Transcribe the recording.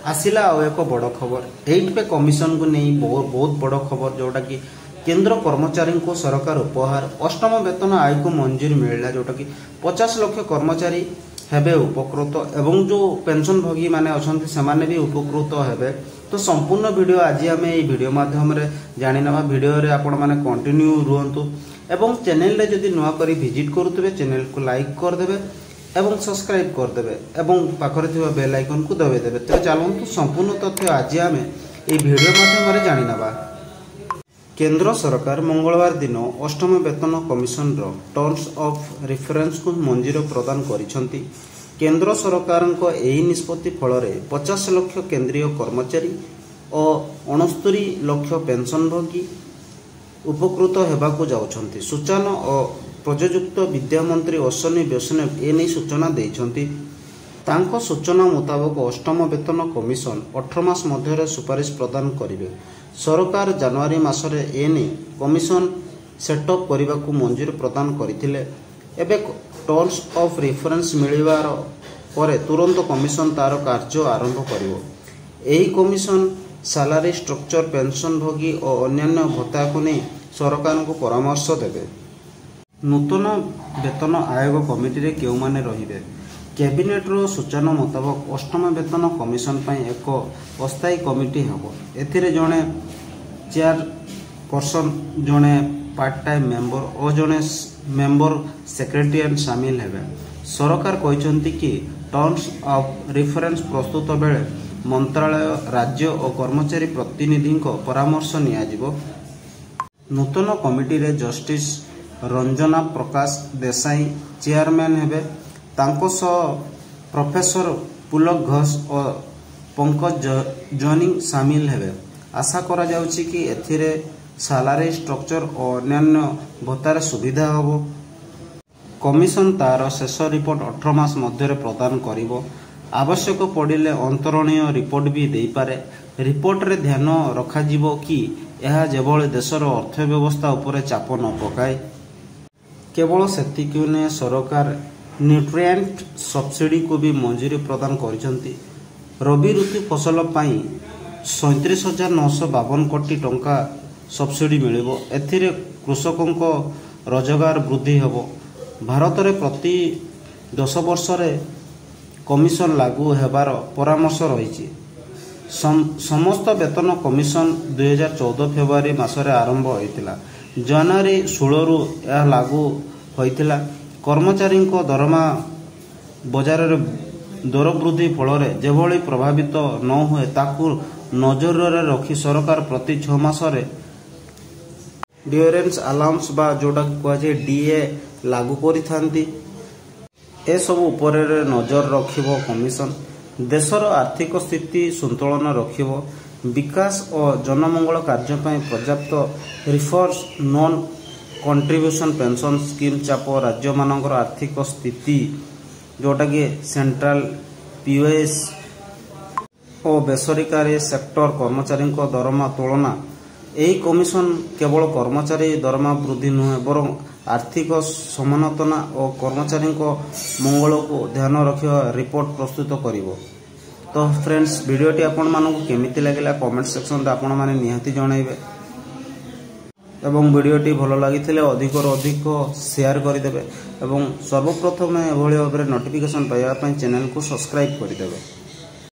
आसिला आउ एक बड़ खबर 8 पे कमिशन को नहीं बहुत बड़ खबर जोटा कि केंद्र कर्मचारी को सरकार उपहार अष्टम वेतन आयोग को मंजूरी मिलला जोटा कि 50 लाख कर्मचारी हेबे उपकृत एवं जो पेंशन भोगी माने अछंती सेमाने भी उपकृत हेबे। तो संपूर्ण वीडियो आज आम ये वीडियो माध्यम रे जानि नबा। वीडियो रे आपण माने कंटिन्यू रुहंतु एवं चैनल रे जदि नुआ करी विजिट करूतबे चैनल को लाइक कर देबे एवं सब्सक्राइब कर देबे एवं पाखरे थिबा बेल आइकन को दबाइ देबे। तो चलंतु संपूर्ण तथ्य आज आम ये वीडियो माध्यम रे जानि नबा। केंद्र सरकार मंगलवार दिन अष्टम वेतन कमिशन रो टर्म्स ऑफ रेफरेंस को मंजूरी प्रदान करिसंती। केंद्र सरकार को एही निष्पत्ति फल 50 लाख केंद्रीय कर्मचारी और 69 लाख पेंशनभोगी उपकृत हेबाकू जाउछंती। सूचना और प्रयोजुक्त विद्या मंत्री अश्विनी वैष्णव एने सूचना देइछंती। तांको सूचना मुताबक अष्टम वेतन कमिशन 18 मास मध्य सुपारिश प्रदान करिवे। सरकार जनवरी मासरे एने कमिशन सेटअप करने मंजूरी प्रदान करथिले। एबे टर्म्स ऑफ रेफरेंस मिलिबार परे तुरंत कमिशन तार कार्य आरंभ करिवो। एही कमिशन सैलरी स्ट्रक्चर पेंशन भोगी और अन्य भत्ता को नहीं सरकार को परामर्श देवे। नूतन वेतन आयोग कमिटी रे केउ माने रहिबे। कैबिनेट रो सूचना मुताबक अष्टम वेतन कमिशन पई एक अस्थायी कमिटी हबो। एथिरे जणे चेयरपर्सन जणे पार्ट टाइम मेंबर और जणे मेंबर सेक्रेटरीएट शामिल हेबे। सरकार कहते कि टर्म्स ऑफ रेफरेंस प्रस्तुत बेले मंत्रालय राज्य और कर्मचारी प्रतिनिधि परामर्श नियाजिबो। नूतन कमिटी रे जस्टिस रंजना प्रकाश देसाई चेयरमैन हेबे। तांको सह प्रोफेसर पुलक घोष और पंकज जॉइनिंग शामिल हेबे। आशा करा जाउछि कि एथिरे सैलरी स्ट्रक्चर और अन्य भत्तार सुविधा हबो। कमिशन तार शेष रिपोर्ट 18 मास मध्य प्रदान करिवो। आवश्यक पड़िले अंतरणीय रिपोर्ट भी देई पारे। रिपोर्ट रे ध्यान रखा जिवो कि यह जेबळे देशर अर्थव्यवस्था उपरे चाप न पकाए। केवल सेतिकि ने सरकार न्यूट्रिएंट सब्सिडी को भी मंजूरी प्रदान करिसंती। रबी ऋतु फसल पाई 37,952 कोटी टंका सब्सिडी मिलिबो। एथिरे कृषकों को रोजगार वृद्धि हेबो। भारत रे प्रति 10 वर्ष रे कमिशन लागू हेबार परामर्श रहिछि। समस्त वेतन कमिशन 2014 फेब्रुआरी मासरे आरंभ होइतिला। जनवरी 16 रु यह लागू होइतिला। कर्मचारी को दरमा बजार रे दर वृद्धि फल जेभली प्रभावित न हुए ताकू नजर रे रखी सरकार प्रति 6 मास डियरेंस अलाउंस बा जोटा कहे डीए लागू करिथांती। ए सब ऊपर नजर रखिबो कमिशन। देशर आर्थिक स्थिति संतुलन रखिबो। विकास और जनमंगल कार्य पई पर्याप्त reforms non contribution pension scheme चाप राज्य मानकर आर्थिक स्थिति जोटा कि सेंट्रल पीओएस और बेसरकारी सेक्टर कर्मचारी दरमा तुलना। यही कमिशन केवल कर्मचारी दरमा वृद्धि नुहे बरं आर्थिक समानतना और कर्मचारी मंगल को ध्यान रखा रिपोर्ट प्रस्तुत करिवो। तो फ्रेंड्स वीडियोटी आपण मानकु केमिति लागिला कमेंट सेक्शन रे आपण माने निहाती जणाइबे एवं वीडियोटी भल लगी अधिक अधिक शेयर करदेवे एवं सर्वप्रथम एभली भाव नोटिफिकेशन पाइबा चैनल को सब्सक्राइब करदेवे।